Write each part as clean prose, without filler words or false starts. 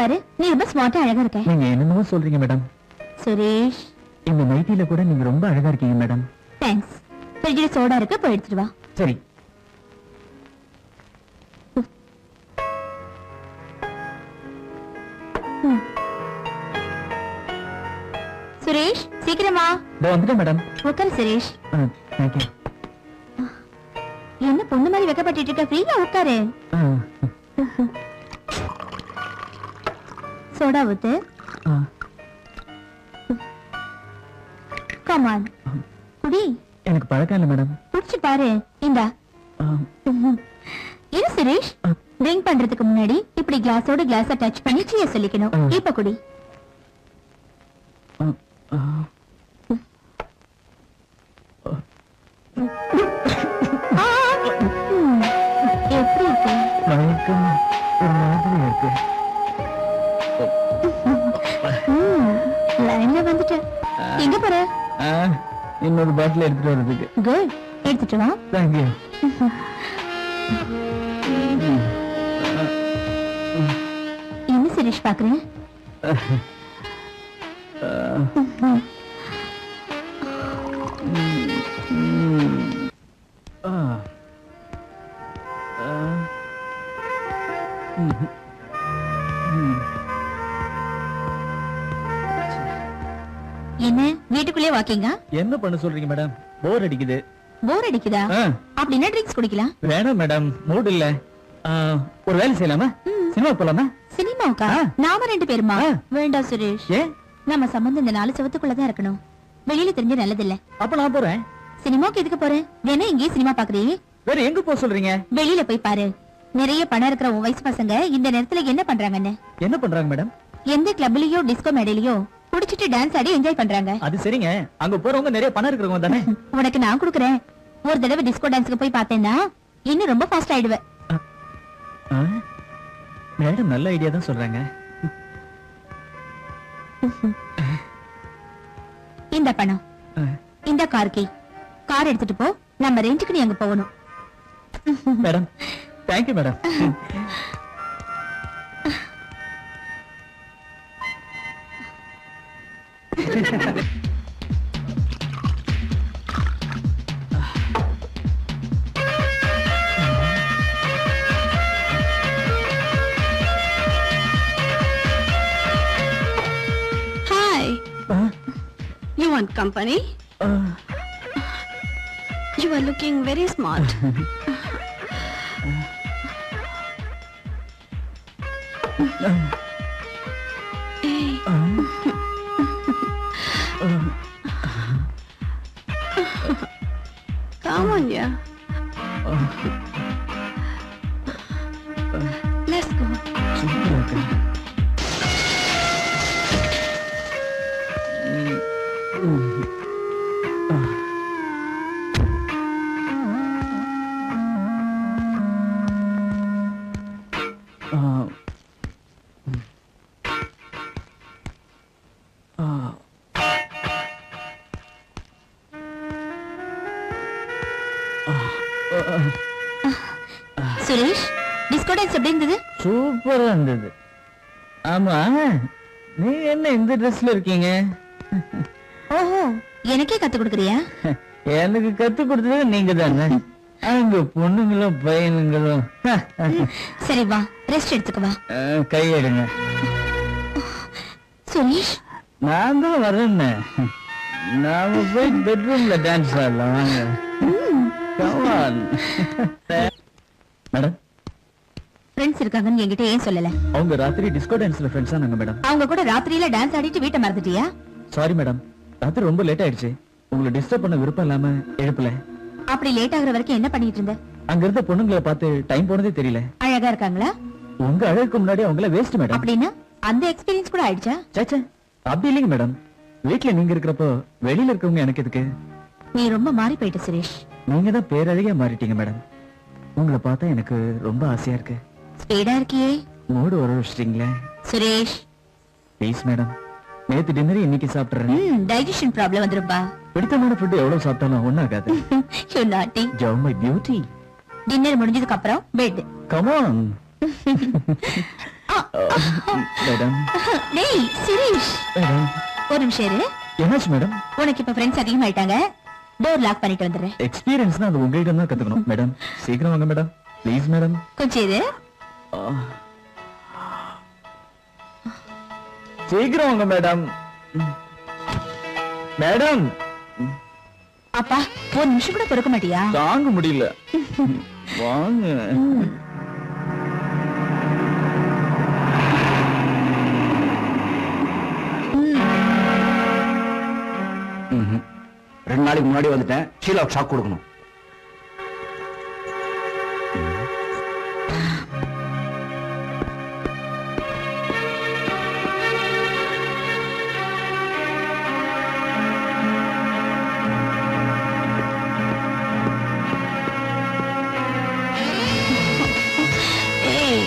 பாரு, நீ ரொம்ப ஸ்மார்ட்டா அழகா இருக்க. நீங்க என்னமோ சொல்றீங்க மேடம். சுரேஷ், இந்த நைட்டில கூட நீங்க ரொம்ப அழகா இருக்கீங்க மேடம். தேங்க்ஸ். ஃப்ரிட்ஜ்ல சோடா இருக்கு, போய் எடுத்துட்டு வா. சரி. சுரேஷ், சீக்கிரமா. இதோ வந்துட்டேன் மேடம். உட்காரு சுரேஷ். தேங்க்யூ. என்ன பொண்ணு மாதிரி வெக்கப்பட்டு இருக்க? ஃப்ரீயா உட்காரு. சோடா ஊத்து. Come on. குடி. எனக்கு பழக்கம் இல்லை மேடம். குடிச்சு பாரு. இந்தா. இரு சுரேஷ், ட்ரிங்க் பண்றதுக்கு முன்னாடி இப்படி கிளாஸோட கிளாஸ டச் பண்ணி சீய சொல்லிக்கணும். இப்ப குடி. எப்படி இருக்கு? மயக்கம் ஒரு மாதிரி இருக்கு. லைன்ல வந்துட்டேன். எங்க போற? இன்னொரு பாட்டில் எடுத்துட்டு வரதுக்கு. குட், எடுத்துட்டு வா. தேங்க்யூ. என்ன சுரேஷ் பாக்குறேன்? என்ன வீட்டுக்குள்ளே வாக்கிங்கா? என்ன பண்ண சொல்றீங்க மேடம்? போர் அடிக்குது. போர் அடிக்குதா? அப்படின்னா ட்ரிங்க்ஸ் குடிக்கலாம். வேணாம் மேடம், மூட் இல்ல. ஒரு வேலை செய்யலாமா? சினிமா போலாமா? சினிமாவுக்கா? நாம 2 பேருமா? வேண்டாம் சுரேஷ். ஏன்? நம்ம சம்பந்தம் இந்த 4 செவத்துக்குள்ளதான் இருக்கணும். வெளியில தெரிஞ்ச நல்லதில்ல. அப்ப நான் போறேன். சினிமாவுக்கு எதுக்கு போறேன்? வேணா இங்கேயே சினிமா பாக்குறீங்க. வேற எங்க போக சொல்றீங்க? வெளியில போய் பாரு. நிறைய பணம் இருக்கிற உன் வயசு பசங்க இந்த நேரத்துல என்ன பண்றாங்கன்னு. என்ன பண்றாங்க மேடம்? எந்த கிளப்லயோ டிஸ்கோ மேடையிலயோ குடிச்சிட்டு டான்ஸ் ஆடி என்ஜாய் பண்றாங்க. அது சரிங்க, அங்க போறவங்க நிறைய பணம் இருக்கிறவங்க தானே. உனக்கு நான் குடுக்குறேன். ஒரு தடவை டிஸ்கோ டான்ஸ்க்கு போய் பார்த்தேன்னா இன்னும் ரொம்ப ஃபாஸ்ட் ஆயிடுவேன். மேடம் நல்ல ஐடியா தான் சொல்றாங்க. இந்த பணம், இந்த கார் எடுத்துட்டு போ. நம்ம ரெண்டுக்கு நீ அங்க போகணும். Madam, thank you madam. Hi. You want company? You are looking very smart. Hey. Come on, yeah. Let's go. Suresh, disco dance எப்படி இருந்தது? சூப்பரா இருந்தது. ஆமா, நீங்க என்ன இந்த ட்ரெஸ்ல இருக்கீங்க? ஓஹோ, எனக்கே கத்து கொடுக்கறியா? எனக்கு கத்து கொடுத்தது நீங்க தானே. அங்க பொண்ணுங்களும் பையனுங்களும். சரி வா, ரெஸ்ட் எடுத்துக்க வா. கையெடுங்க. சுரேஷ், நான் தான் வரேன். நாம போய் பெட்ரூம்ல டான்ஸ் ஆடலாம். வாங்க. Come on. மேடம், ஃப்ரெண்ட்ஸ் இருக்காங்கன்னு என்கிட்ட ஏன் சொல்லல? அவங்க ராத்திரி டிஸ்கோ டான்ஸ்ல ஃப்ரெண்ட்ஸ் ஆனாங்க மேடம். அவங்க கூட ராத்திரியில டான்ஸ் ஆடிட்டு வீட்டை மறந்துட்டியா? சாரி மேடம், ராத்திரி ரொம்ப லேட் ஆயிடுச்சு. உங்களை டிஸ்டர்ப் பண்ண விருப்பம் இல்லாம எழுப்பல. அப்படி லேட் ஆகுற வரைக்கும் என்ன பண்ணிட்டு இருந்த? அங்க இருந்த பொண்ணுங்களை பார்த்து டைம் போனதே தெரியல. அழகா இருக்காங்களா? உங்க அழகுக்கு முன்னாடி அவங்கள வேஸ்ட் மேடம். அப்படின்னா அந்த எக்ஸ்பீரியன்ஸ் கூட ஆயிடுச்சா? சேச்சே, அப்படி இல்லைங்க மேடம். வீட்டுல நீங்க இருக்கிறப்போ வெளியில இருக்கவங்க எனக்கு எதுக்கு? நீ ரொம்ப மாறி போயிட்ட சுரேஷ். நீங்க தான் பேரழகியா மாறிட்டீங்க மேடம். உங்களை பார்த்தா எனக்கு ரொம்ப ஆசையா இருக்கு. ஸ்பீடா இருக்கியே. மூடு வர வச்சிட்டீங்களே. சுரேஷ் ப்ளீஸ் மேடம், நேத்து டின்னர் இன்னைக்கு சாப்பிடுறேன். டைஜஷன் ப்ராப்ளம் வந்துருப்பா. பிடித்தமான ஃபுட் எவ்வளவு சாப்பிட்டாலும் ஒண்ணும் ஆகாது. யூ நாட்டி. You're my beauty. டின்னர் முடிஞ்சதுக்கு அப்புறம் பெட். Come on. மேடம் டேய் சுரேஷ், மேடம் ஒரு நிமிஷம் இரு. என்னாச்சு மேடம்? உனக்கு இப்ப ஃப்ரெண்ட்ஸ் அதிகமாயிட்டாங்க. டோர் லாக் பண்ணிட்டு வந்துடுறேன். எக்ஸ்பீரியன்ஸ்னா அது உங்ககிட்ட தான் கத்துக்கணும் மேடம். சீக்கிரம் வாங்க மேடம், ப்ளீஸ் மேடம். கொஞ்சம் இரு. சீக்கிரம் வாங்க மேடம். மேடம் அப்பா, ஒரு நிமிஷம் கூட பொறுக்க மாட்டியா? தாங்க முடியல. வாங்க. ம்ஹும். 2 நாளைக்கு முன்னாடி வந்துட்டேன். ஷீலாவுக்கு ஷாக் கொடுக்கணும். ஏய்.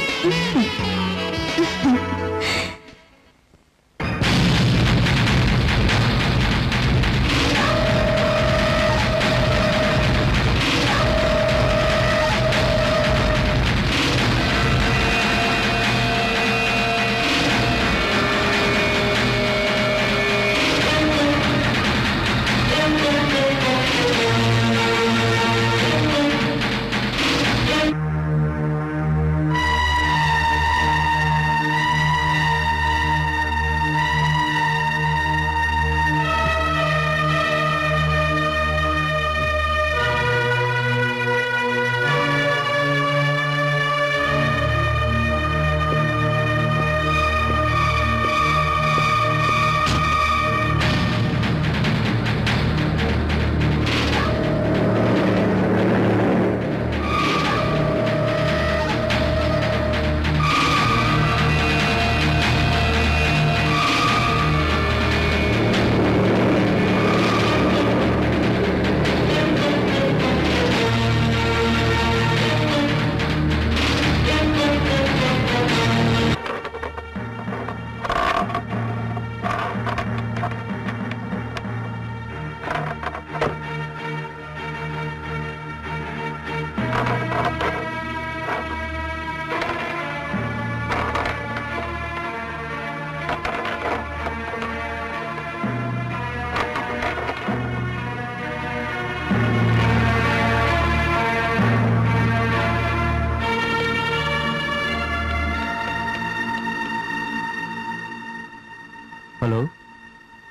ஹலோ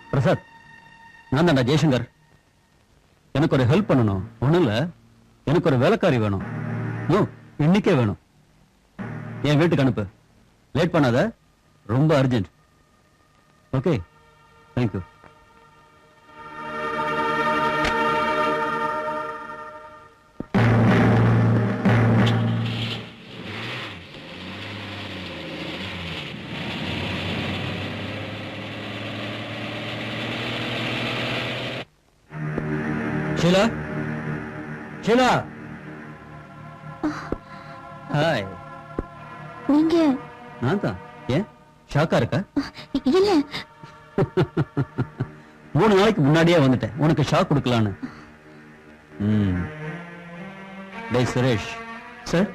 பிரசாத், நான் தான்டா ஜெய்சங்கர். எனக்கு ஒரு ஹெல்ப் பண்ணணும். ஒண்ணும் இல்ல, எனக்கு ஒரு வேலைக்காரி வேணும். இன்னைக்கே வேணும். என் வீட்டுக்கு அனுப்பு. லேட் பண்ணாத, ரொம்ப urgent. Okay, thank you. Sheela, Sheela. Hi. நீங்க? நான் தான். ஏன் ஷாக்கா இருக்கா? இல்ல. 3 நாளைக்கு முன்னாடியே வந்துட்டேன் உனக்கு ஷாக் கொடுக்கலான்னு. டேய் சுரேஷ். சார்,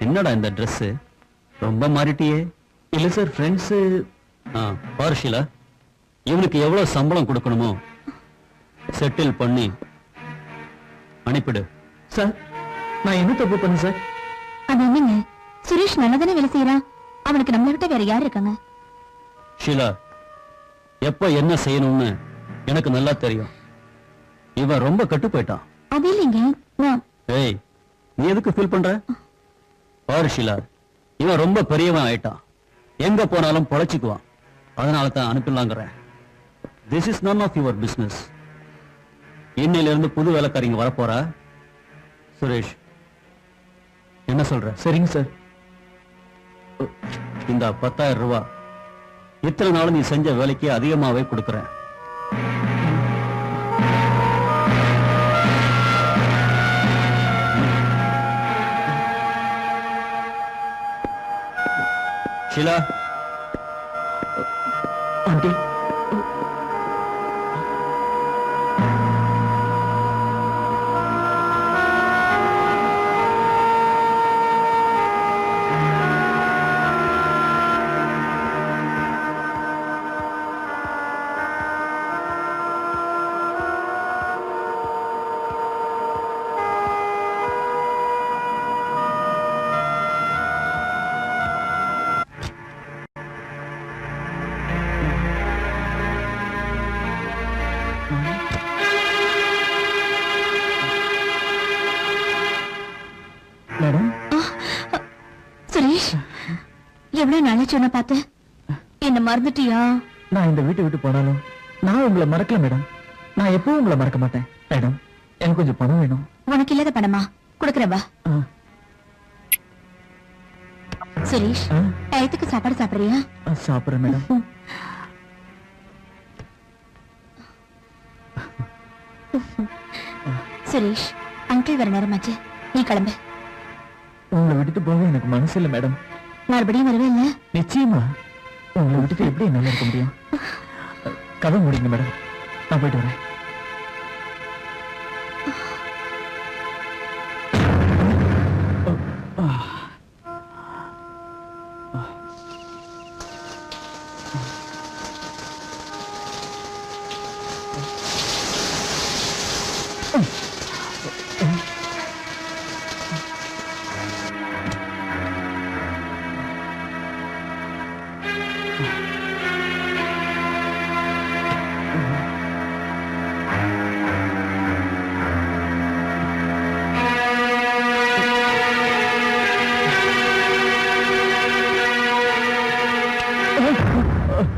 என்னடா இந்த Dress ரொம்ப மாறிட்டியே? இல்ல சார், ஃப்ரெண்ட்ஸ். பாரு ஷீலா, இவனுக்கு எவ்வளவு சம்பளம் கொடுக்கணுமோ செட்டில் பண்ணி அனுப்பிடு. சார், நான் என்ன தப்பு பண்ணேன் சார்? அது என்னங்க, சுரேஷ் நல்லதானே வேலை செய்யறான். அவனுக்கு நம்மளை விட்ட வேற யார் இருக்காங்க? ஷீலா, எப்ப என்ன செய்யணும்னு எனக்கு நல்லா தெரியும். இவன் ரொம்ப கட்டு போயிட்டான். அது இல்லைங்க, நான் ஏய், நீ எதுக்கு ஃபீல் பண்ற? பாரு ஷீலா, இவன் ரொம்ப பெரியவன் ஆயிட்டான். எங்க போனாலும் பொழைச்சுக்குவான். அதனால தான் அனுப்பிடலாங்கிறேன். This is none of your business. இன்னையில இருந்து புது வேலைக்காரிங்க வரப்போறா. சுரேஷ், என்ன சொல்ற? சரிங்க சார். இந்த 10,000 ரூபாய் இத்தனை நாள் நீ செஞ்ச வேலைக்கு அதிகமாவே கொடுக்கறேன். ஷீலா. ஆண்டி, எவ்வளவு நாளா சொன்ன பார்த்து என்ன மறந்துட்டியா? நான் இந்த வீட்டை விட்டு போனாலும் நான் உங்களை மறக்கல மேடம். நான் எப்பவும் உங்களை மறக்க மாட்டேன் மேடம். எனக்கு கொஞ்சம் பணம் வேணும். உனக்கு இல்லாத பணமா? கொடுக்கறவா? ஆ, சுரேஷ், ஆ, டயத்துக்கு சாப்பாடு சாப்பிடுறியா? சாப்பிடுறேன் மேடம். சுரேஷ், அங்கிள் வர நேரமாச்சு, நீ கிளம்பு. உங்களை விட்டுட்டு போக எனக்கு மனசு இல்லை மேடம். மறுபடியும் வருவே இல்ல? நிச்சயமா. உங்களை விட்டுட்டு எப்படி நல்லா இருக்க முடியும்? கதை முடிங்க மேடம், நான் போயிட்டு வரேன்.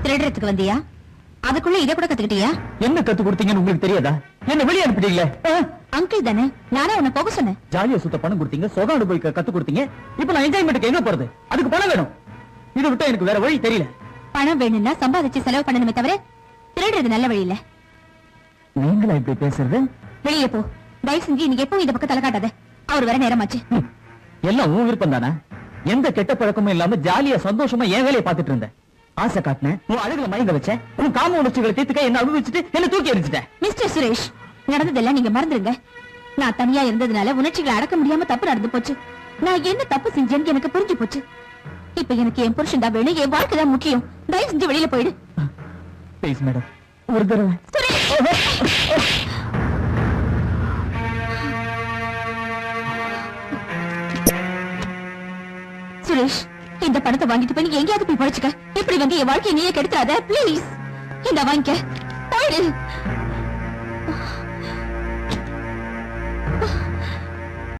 திருடுறதுக்கு வந்தியா? அதுக்குள்ள இதை கூட கத்துக்கிட்டியா? என்ன கத்து கொடுத்தீங்கன்னு உங்களுக்கு தெரியாதா? என்ன வெளியே அனுப்பிட்டீங்களே. அங்கிள் தானே, நானே உன்னை போக சொன்னேன். ஜாலியா சுத்த பணம் கொடுத்தீங்க, சொகம் அனுபவிக்க கத்து கொடுத்தீங்க. இப்ப நான் என்ஜாய்மெண்ட்டுக்கு எங்க போறது? அதுக்கு பணம் வேணும். இதை விட்டா எனக்கு வேற வழி தெரியல. பணம் வேணும்னா சம்பாதிச்சு செலவு பண்ணணுமே தவிர திருடுறது நல்ல வழி இல்ல. நீங்களா இப்படி பேசுறது? வெளியே போ. தயவு செஞ்சு இன்னைக்கு எப்பவும் இந்த பக்கம் தலை காட்டாத. அவர் வர நேரமாச்சு. எல்லாம் உன் விருப்பம் தானே? எந்த கெட்ட பழக்கமும் இல்லாம ஜாலியா சந்தோஷமா என் வேலையை பார்த்துட்டு இருந்தேன். ஆசை காட்டினேன், உன் அழகுல மயங்க வச்சேன், உன் காம உணர்ச்சிகளை தீர்த்துக்க என்ன அனுபவிச்சுட்டு என்ன தூக்கி எரிஞ்சிட்டேன். மிஸ்டர் சுரேஷ், நடந்ததெல்லாம் நீங்க மறந்துருங்க. நான் தனியா இருந்ததுனால உணர்ச்சிகளை அடக்க முடியாம தப்பு நடந்து போச்சு. நான் என்ன தப்பு செஞ்சேன்னு எனக்கு புரிஞ்சு போச்சு. இப்ப எனக்கு என் புருஷன் தான் வேணும், என் வாழ்க்கை தான் முக்கியம். தயவு செஞ்சு வெளியில போயிடு. ப்ளீஸ் மேடம், ஒரு தடவை. சுரேஷ், இந்த பணத்தை வாங்கிட்டு போய் நீ எங்கேயாவது போய் பழச்சுக்க. இப்படி வந்து என் வாழ்க்கையை நீயே கெடுத்துறாத ப்ளீஸ். இந்த வாங்கிக்க, போயிடு.